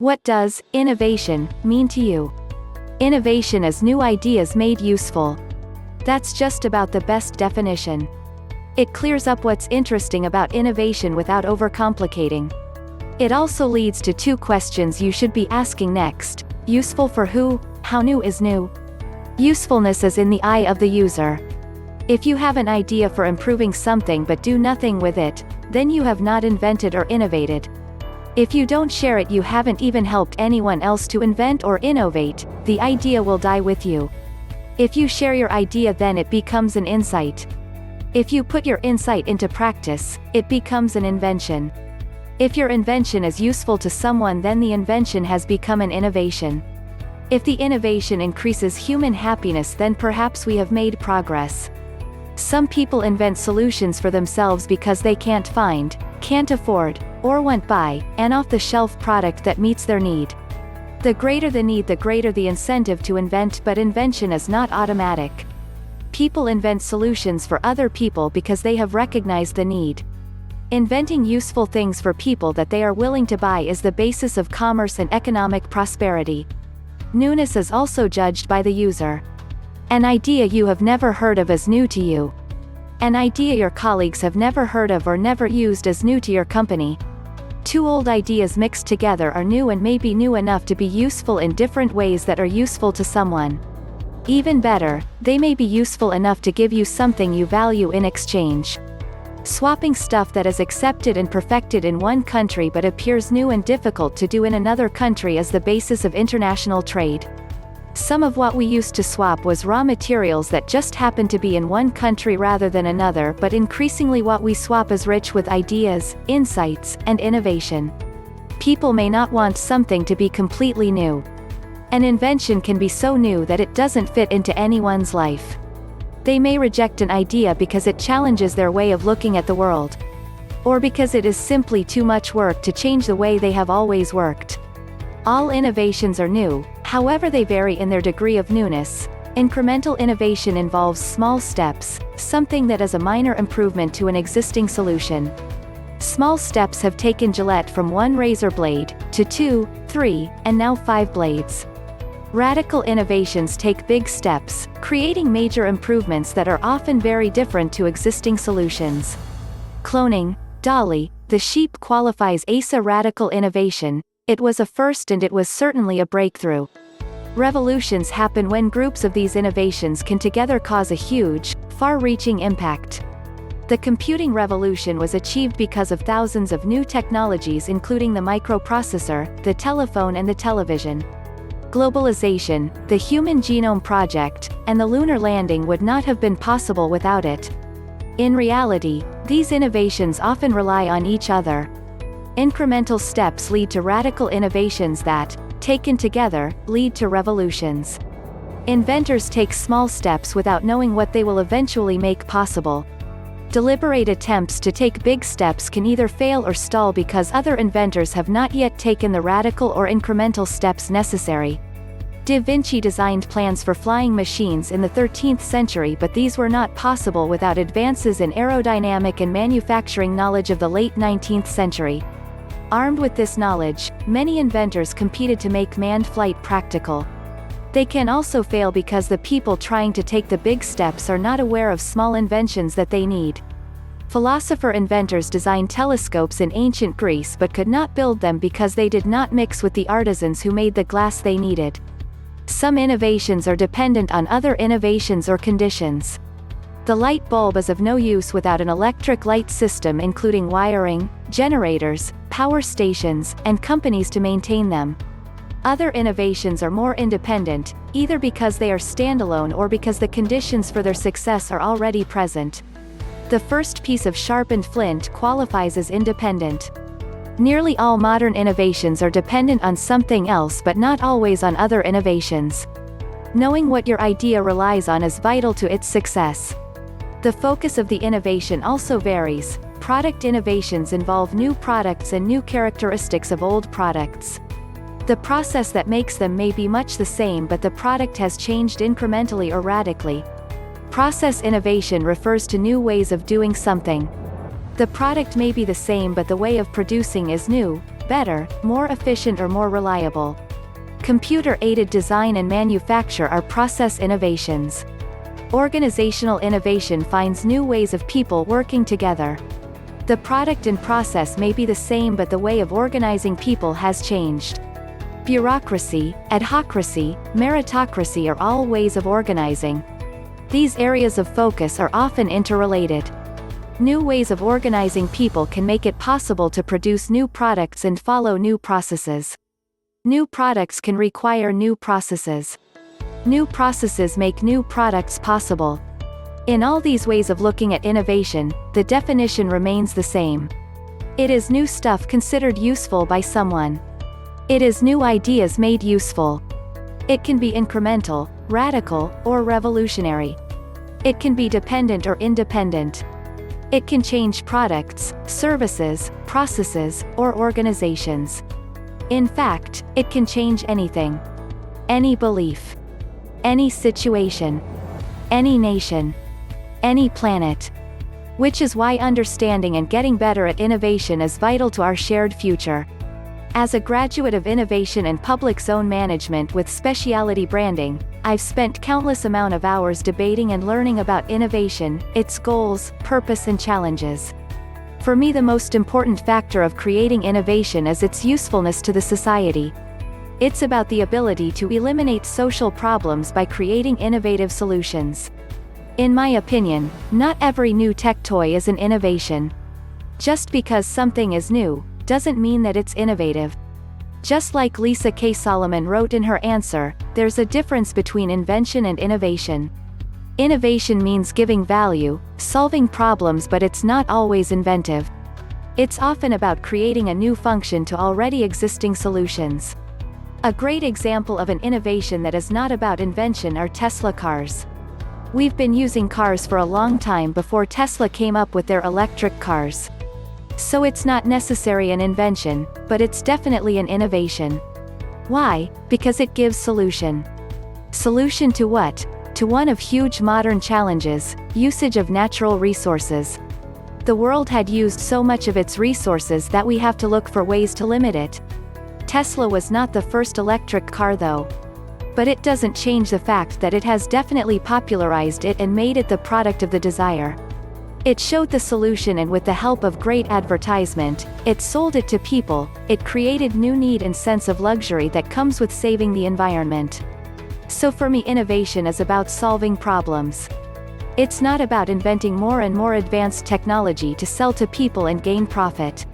What does innovation mean to you? Innovation is new ideas made useful. That's just about the best definition. It clears up what's interesting about innovation without overcomplicating. It also leads to two questions you should be asking next. Useful for who? How new is new? Usefulness is in the eye of the user. If you have an idea for improving something but do nothing with it, then you have not invented or innovated. If you don't share it, you haven't even helped anyone else to invent or innovate. The idea will die with you. If you share your idea, then it becomes an insight. If you put your insight into practice, it becomes an invention. If your invention is useful to someone, then the invention has become an innovation. If the innovation increases human happiness, then perhaps we have made progress. Some people invent solutions for themselves because they can't find, can't afford, or won't buy an off-the-shelf product that meets their need. The greater the need, the greater the incentive to invent, but invention is not automatic. People invent solutions for other people because they have recognized the need. Inventing useful things for people that they are willing to buy is the basis of commerce and economic prosperity. Newness is also judged by the user. An idea you have never heard of is new to you. An idea your colleagues have never heard of or never used is new to your company. Two old ideas mixed together are new and may be new enough to be useful in different ways that are useful to someone. Even better, they may be useful enough to give you something you value in exchange. Swapping stuff that is accepted and perfected in one country but appears new and difficult to do in another country is the basis of international trade. Some of what we used to swap was raw materials that just happened to be in one country rather than another, but increasingly what we swap is rich with ideas, insights, and innovation. People may not want something to be completely new. An invention can be so new that it doesn't fit into anyone's life. They may reject an idea because it challenges their way of looking at the world. Or because it is simply too much work to change the way they have always worked. All innovations are new, however they vary in their degree of newness. Incremental innovation involves small steps, something that is a minor improvement to an existing solution. Small steps have taken Gillette from one razor blade, to 2, 3, and now 5 blades. Radical innovations take big steps, creating major improvements that are often very different to existing solutions. Cloning, Dolly, the sheep qualifies as a radical innovation. It was a first and it was certainly a breakthrough. Revolutions happen when groups of these innovations can together cause a huge, far-reaching impact. The computing revolution was achieved because of thousands of new technologies, including the microprocessor, the telephone and the television. Globalization, the Human Genome Project, and the lunar landing would not have been possible without it. In reality, these innovations often rely on each other. Incremental steps lead to radical innovations that, taken together, lead to revolutions. Inventors take small steps without knowing what they will eventually make possible. Deliberate attempts to take big steps can either fail or stall because other inventors have not yet taken the radical or incremental steps necessary. Da Vinci designed plans for flying machines in the 13th century, but these were not possible without advances in aerodynamic and manufacturing knowledge of the late 19th century. Armed with this knowledge, many inventors competed to make manned flight practical. They can also fail because the people trying to take the big steps are not aware of small inventions that they need. Philosopher-inventors designed telescopes in ancient Greece but could not build them because they did not mix with the artisans who made the glass they needed. Some innovations are dependent on other innovations or conditions. The light bulb is of no use without an electric light system including wiring, generators, power stations, and companies to maintain them. Other innovations are more independent, either because they are standalone or because the conditions for their success are already present. The first piece of sharpened flint qualifies as independent. Nearly all modern innovations are dependent on something else but not always on other innovations. Knowing what your idea relies on is vital to its success. The focus of the innovation also varies. Product innovations involve new products and new characteristics of old products. The process that makes them may be much the same, but the product has changed incrementally or radically. Process innovation refers to new ways of doing something. The product may be the same but the way of producing is new, better, more efficient or more reliable. Computer-aided design and manufacture are process innovations. Organizational innovation finds new ways of people working together. The product and process may be the same, but the way of organizing people has changed. Bureaucracy, adhocracy, meritocracy are all ways of organizing. These areas of focus are often interrelated. New ways of organizing people can make it possible to produce new products and follow new processes. New products can require new processes. New processes make new products possible. In all these ways of looking at innovation, the definition remains the same. It is new stuff considered useful by someone. It is new ideas made useful. It can be incremental, radical, or revolutionary. It can be dependent or independent. It can change products, services, processes, or organizations. In fact, it can change anything. Any belief. Any situation. Any nation. Any planet. Which is why understanding and getting better at innovation is vital to our shared future. As a graduate of innovation and public zone management with specialty branding, I've spent countless amount of hours debating and learning about innovation, its goals, purpose and challenges. For me, the most important factor of creating innovation is its usefulness to the society. It's about the ability to eliminate social problems by creating innovative solutions. In my opinion, not every new tech toy is an innovation. Just because something is new, doesn't mean that it's innovative. Just like Lisa K. Solomon wrote in her answer, there's a difference between invention and innovation. Innovation means giving value, solving problems, but it's not always inventive. It's often about creating a new function to already existing solutions. A great example of an innovation that is not about invention are Tesla cars. We've been using cars for a long time before Tesla came up with their electric cars. So it's not necessarily an invention, but it's definitely an innovation. Why? Because it gives solution. Solution to what? To one of huge modern challenges, usage of natural resources. The world had used so much of its resources that we have to look for ways to limit it. Tesla was not the first electric car though. But it doesn't change the fact that it has definitely popularized it and made it the product of the desire. It showed the solution, and with the help of great advertisement, it sold it to people. It created new need and sense of luxury that comes with saving the environment. So for me, innovation is about solving problems. It's not about inventing more and more advanced technology to sell to people and gain profit.